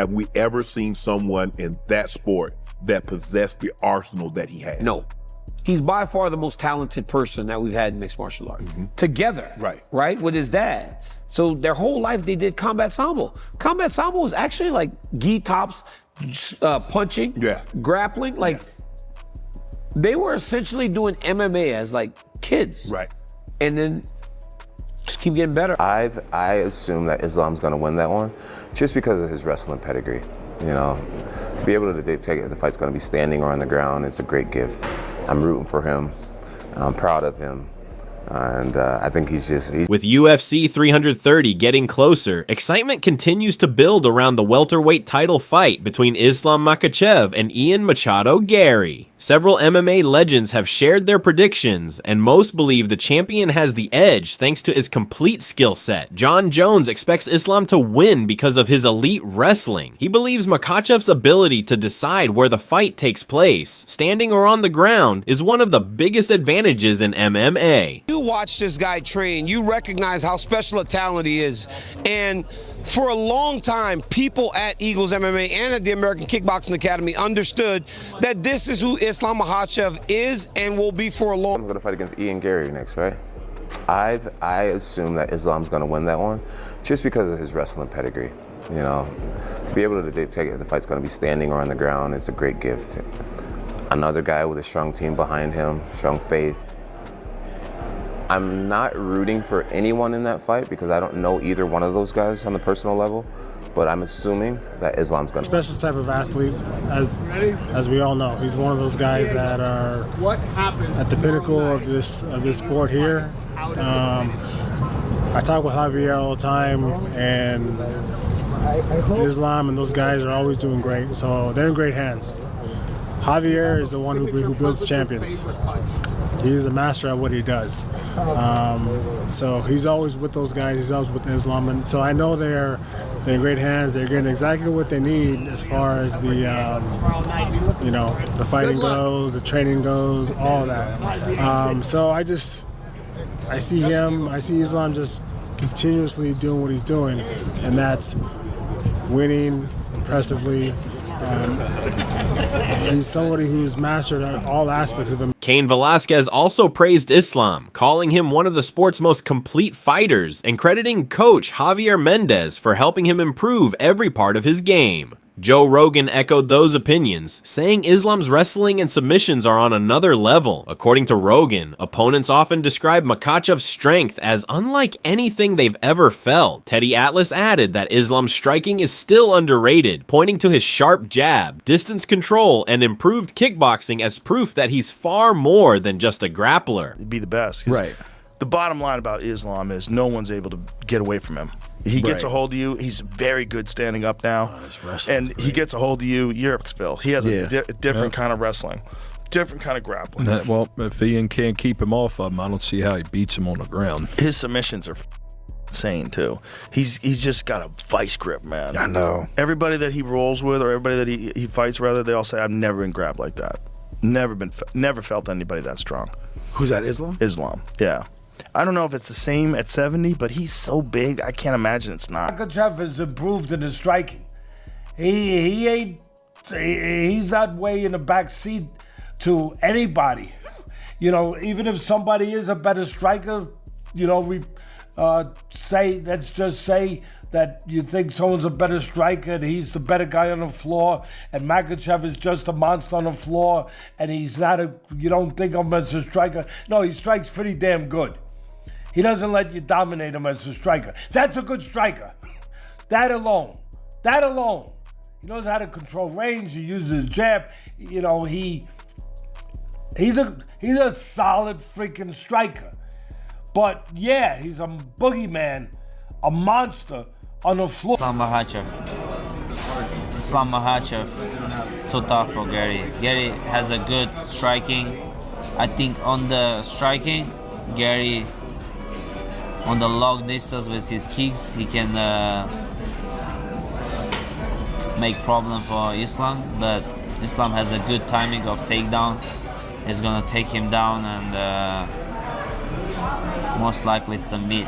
have we ever seen someone in that sport that possessed the arsenal that he has? No. He's by far the most talented person that we've had in mixed martial arts. Together, right, with his dad. So their whole life they did combat sambo. Combat sambo was actually like gi tops, punching, grappling. Like they were essentially doing MMA as like kids. Right. And then just keep getting better. I assume that Islam's gonna win that one just because of his wrestling pedigree. You know, to be able to dictate if the fight's gonna be standing or on the ground, it's a great gift. I'm rooting for him. I'm proud of him. And I think he's With UFC 330 getting closer, excitement continues to build around the welterweight title fight between Islam Makhachev and Ian Machado Garry. Several MMA legends have shared their predictions, and most believe the champion has the edge thanks to his complete skill set. John Jones expects Islam to win because of his elite wrestling. He believes Makhachev's ability to decide where the fight takes place, standing or on the ground, is one of the biggest advantages in MMA. You watch this guy train, you recognize how special a talent he is. And for a long time, people at Eagles MMA and at the American Kickboxing Academy understood that this is who Islam Makhachev is and will be for a long time. I'm going to fight against Ian Garry next, right? I assume that Islam's going to win that one just because of his wrestling pedigree. You know, to be able to dictate if the fight's going to be standing or on the ground, it's a great gift. Another guy with a strong team behind him, strong faith. I'm not rooting for anyone in that fight because I don't know either one of those guys on the personal level, but I'm assuming that Islam's gonna. Special type of athlete, as we all know. He's one of those guys that are at the pinnacle of this sport here. I talk with Javier all the time, and Islam and those guys are always doing great. So they're in great hands. Javier is the one who builds champions. He's a master at what he does. So he's always with those guys. He's always with Islam, and so I know they're in great hands. They're getting exactly what they need as far as the the fighting goes, the training goes, all that. So I see Islam just continuously doing what he's doing, and that's winning impressively. He's somebody who's mastered all aspects of him. Cain Velasquez also praised Islam, calling him one of the sport's most complete fighters and crediting coach Javier Mendez for helping him improve every part of his game. Joe Rogan echoed those opinions, saying Islam's wrestling and submissions are on another level. According to Rogan, opponents often describe Makhachev's strength as unlike anything they've ever felt. Teddy Atlas added that Islam's striking is still underrated, pointing to his sharp jab, distance control, and improved kickboxing as proof that he's far more than just a grappler. He'd be the best. Right. The bottom line about Islam is no one's able to get away from him. He gets a hold of you. He's very good standing up now. And he gets a hold of you, you're Phil. He has a different kind of wrestling, different kind of grappling. Well, if Ian can't keep him off of him, I don't see how he beats him on the ground. His submissions are insane, too. He's just got a vice grip, man. I know. Everybody that he rolls with or everybody that he fights, rather, they all say, I've never been grabbed like that. Never felt anybody that strong. Who's that, Islam? Islam, yeah. I don't know if it's the same at 70, but he's so big, I can't imagine it's not. Makhachev has improved in his striking. He's not way in the back seat to anybody. You know, even if somebody is a better striker, you know, let's just say that you think someone's a better striker and he's the better guy on the floor, and Makhachev is just a monster on the floor, and he's not you don't think of him as a striker. No, he strikes pretty damn good. He doesn't let you dominate him as a striker. That's a good striker. That alone. He knows how to control range. He uses his jab. You know, he's a solid freaking striker. But yeah, he's a boogeyman, a monster on the floor. Islam Makhachev, too tough for Garry. Garry has a good striking. I think on the striking, Garry, on the long distance with his kicks, he can make problem for Islam, but Islam has a good timing of takedown. He's gonna take him down and most likely submit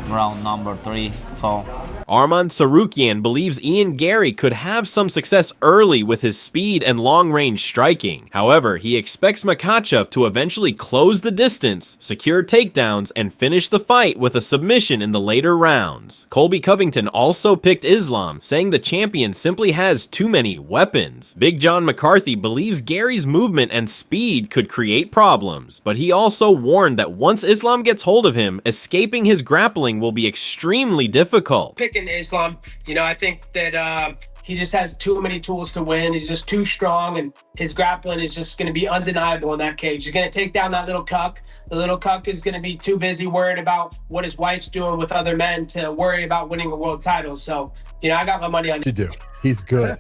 round number 3 That's all. Arman Tsarukyan believes Ian Garry could have some success early with his speed and long-range striking. However, he expects Makhachev to eventually close the distance, secure takedowns, and finish the fight with a submission in the later rounds. Colby Covington also picked Islam, saying the champion simply has too many weapons. Big John McCarthy believes Gary's movement and speed could create problems, but he also warned that once Islam gets hold of him, escaping his grappling will be extremely difficult. Picking Islam, you know, I think that he just has too many tools to win. He's just too strong, and his grappling is just going to be undeniable in that cage. He's going to take down that little cuck. The little cuck is going to be too busy worried about what his wife's doing with other men to worry about winning a world title. So, you know, I got my money on you. Do. He's good.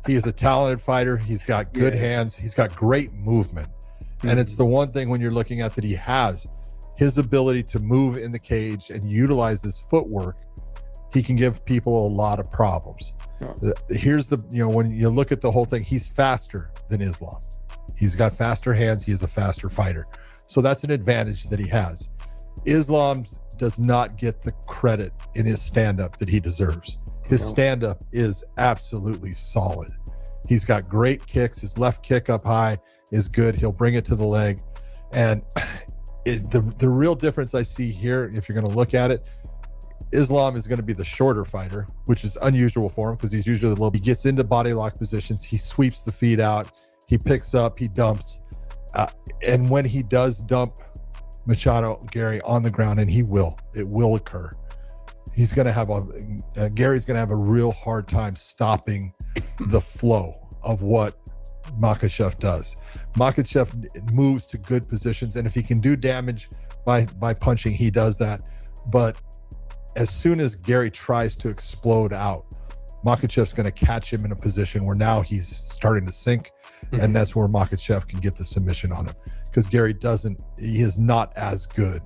He is a talented fighter. He's got good hands. He's got great movement. And it's the one thing when you're looking at that he has his ability to move in the cage and utilize his footwork. He can give people a lot of problems. Here's the, you know, when you look at the whole thing, he's faster than Islam. He's got faster hands. He is a faster fighter. So that's an advantage that he has. Islam does not get the credit in his stand-up that he deserves. His stand-up is absolutely solid. He's got great kicks. His left kick up high is good. He'll bring it to the leg. And the real difference I see here, if you're going to look at it, Islam is going to be the shorter fighter, which is unusual for him because he's usually he gets into body lock positions. He sweeps the feet out. He picks up, he dumps. And when he does dump Machado Garry on the ground, and it will occur, he's going to have Gary's going to have a real hard time stopping the flow of what Makhachev does. Makhachev moves to good positions, and if he can do damage by punching, he does that. But as soon as Garry tries to explode out, Makhachev's going to catch him in a position where now he's starting to sink, and that's where Makhachev can get the submission on him. Because Garry he is not as good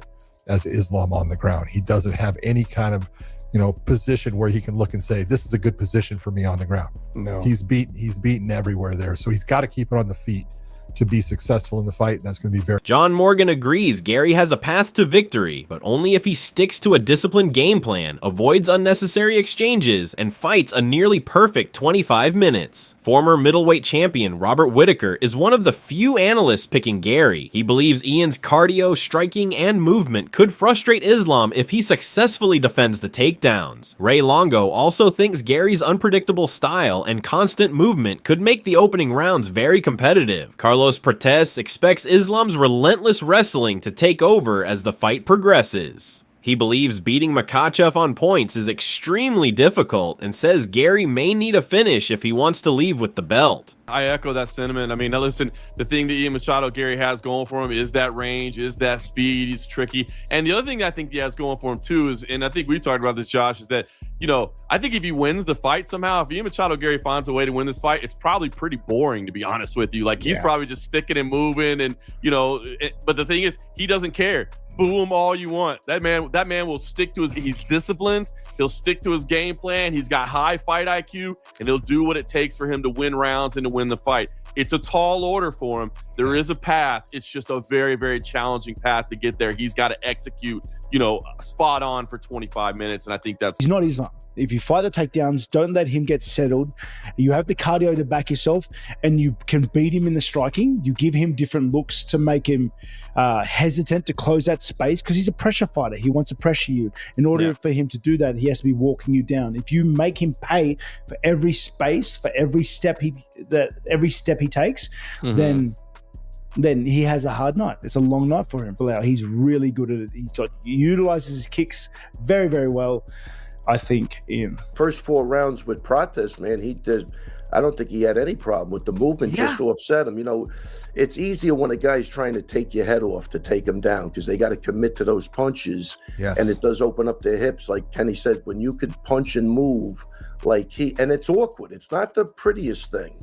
as Islam on the ground. He doesn't have any kind of, you know, position where he can look and say, this is a good position for me on the ground. No. He's beaten everywhere there. So he's got to keep it on the feet to be successful in the fight, and that's going to be very... John Morgan agrees Garry has a path to victory, but only if he sticks to a disciplined game plan, avoids unnecessary exchanges, and fights a nearly perfect 25 minutes. Former middleweight champion Robert Whittaker is one of the few analysts picking Garry. He believes Ian's cardio, striking, and movement could frustrate Islam if he successfully defends the takedowns. Ray Longo also thinks Gary's unpredictable style and constant movement could make the opening rounds very competitive. Carlos Prates expects Islam's relentless wrestling to take over as the fight progresses. He believes beating Makhachev on points is extremely difficult and says Garry may need a finish if he wants to leave with the belt. I echo that sentiment. I mean, now listen, the thing that Ian Machado Garry has going for him is that range, is that speed. He's tricky. And the other thing I think he has going for him too is, and I think we talked about this, Josh, is that, you know, I think if he wins the fight somehow, if Ian Machado Garry finds a way to win this fight, it's probably pretty boring, to be honest with you. Like, he's probably just sticking and moving, and, you know, but the thing is, he doesn't care. Boo him all you want. That man will stick to he's disciplined. He'll stick to his game plan. He's got high fight IQ, and he'll do what it takes for him to win rounds and to win the fight. It's a tall order for him. There is a path. It's just a very, very challenging path to get there. He's got to execute, you know, spot on for 25 minutes. And I think he's not Islam. If you fight the takedowns, don't let him get settled. You have the cardio to back yourself, and you can beat him in the striking. You give him different looks to make him hesitant to close that space, because he's a pressure fighter. He wants to pressure you. In order for him to do that, he has to be walking you down. If you make him pay for every space, for every step he takes, then he has a hard night. It's a long night for him. Bilal, he's really good at it. He utilizes his kicks very, very well, I think, Ian. First 4 rounds with Prates, man, I don't think he had any problem with the movement, just to upset him. You know, it's easier when a guy's trying to take your head off to take him down, because they got to commit to those punches. Yes. And it does open up their hips. Like Kenny said, when you could punch and move like and it's awkward. It's not the prettiest thing.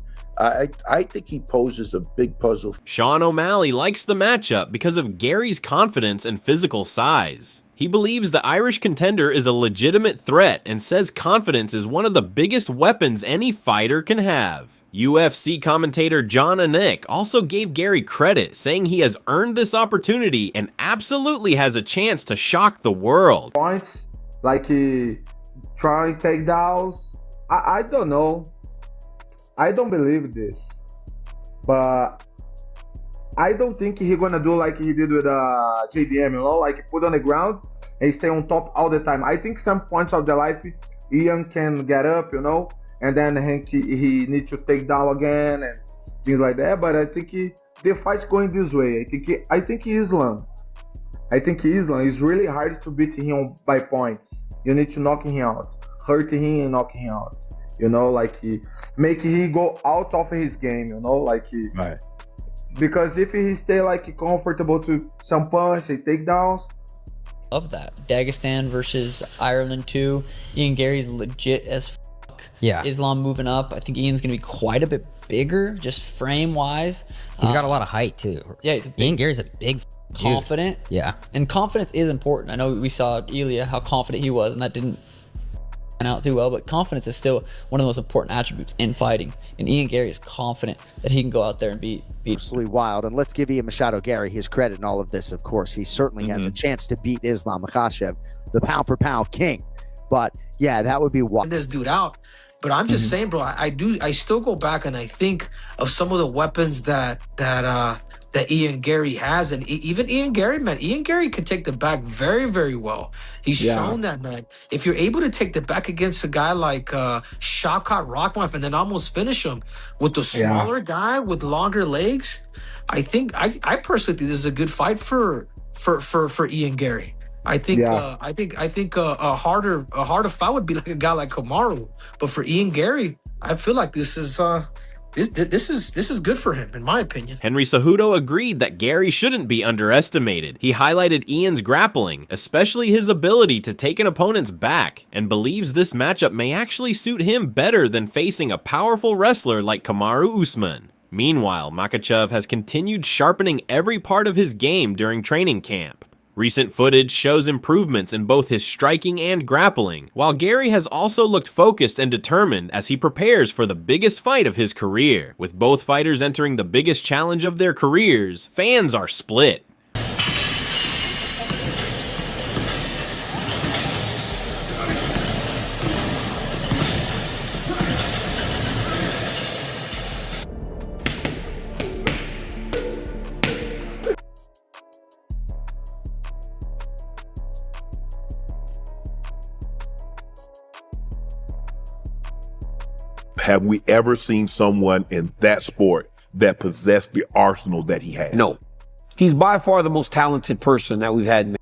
I think he poses a big puzzle. Sean O'Malley likes the matchup because of Gary's confidence and physical size. He believes the Irish contender is a legitimate threat and says confidence is one of the biggest weapons any fighter can have. UFC commentator John Anik also gave Garry credit, saying he has earned this opportunity and absolutely has a chance to shock the world. Points, like trying takedowns. I don't know. I don't believe this, but I don't think he's gonna do like he did with JDM, you know, like put on the ground and stay on top all the time. I think some points of the life, Ian can get up, you know, and then he needs to take down again and things like that. But I think the fight's going this way. I think Islam. It's really hard to beat him by points. You need to knock him out, hurt him and knock him out. You know, like make he go out of his game. You know, like right. Because if he stay like comfortable to some punch and takedowns. Of that, Dagestan versus Ireland 2. Ian Garry's legit as fuck. Yeah. Islam moving up. I think Ian's gonna be quite a bit bigger, just frame wise. He's got a lot of height too. Yeah, he's Ian Garry's a big confident. Dude. Yeah. And confidence is important. I know we saw Ilya, how confident he was, and that didn't pan out too well, but confidence is still one of the most important attributes in fighting. And Ian Garry is confident that he can go out there and beat. Absolutely wild. And let's give Ian Machado Garry his credit in all of this, of course. He certainly has a chance to beat Islam Makhachev, the pound for pound king. But yeah, that would be wild. This dude out. But I'm just saying, bro, I still go back and I think of some of the weapons that Ian Garry has, and even Ian Garry, man. Ian Garry could take the back very, very well. He's shown that, man. If you're able to take the back against a guy like Shavkat Rakhmonov and then almost finish him with the smaller guy with longer legs, I personally think this is a good fight for Ian Garry. I think a harder fight would be like a guy like Kamaru, but for Ian Garry, I feel like this is good for him, in my opinion. Henry Cejudo agreed that Garry shouldn't be underestimated. He highlighted Ian's grappling, especially his ability to take an opponent's back, and believes this matchup may actually suit him better than facing a powerful wrestler like Kamaru Usman. Meanwhile, Makhachev has continued sharpening every part of his game during training camp. Recent footage shows improvements in both his striking and grappling, while Garry has also looked focused and determined as he prepares for the biggest fight of his career. With both fighters entering the biggest challenge of their careers, fans are split. Have we ever seen someone in that sport that possessed the arsenal that he has? No. He's by far the most talented person that we've had.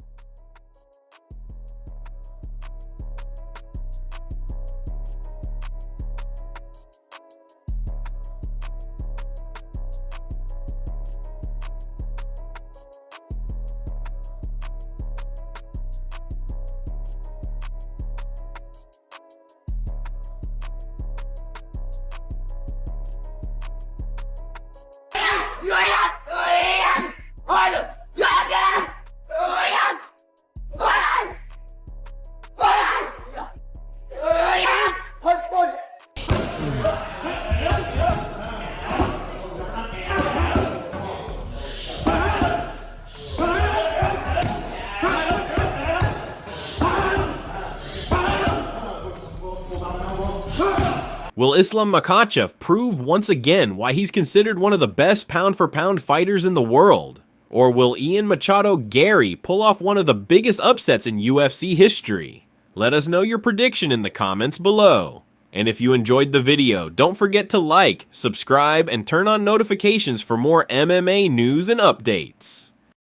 Will Islam Makhachev prove once again why he's considered one of the best pound-for-pound fighters in the world? Or will Ian Machado Garry pull off one of the biggest upsets in UFC history? Let us know your prediction in the comments below. And if you enjoyed the video, don't forget to like, subscribe, and turn on notifications for more MMA news and updates.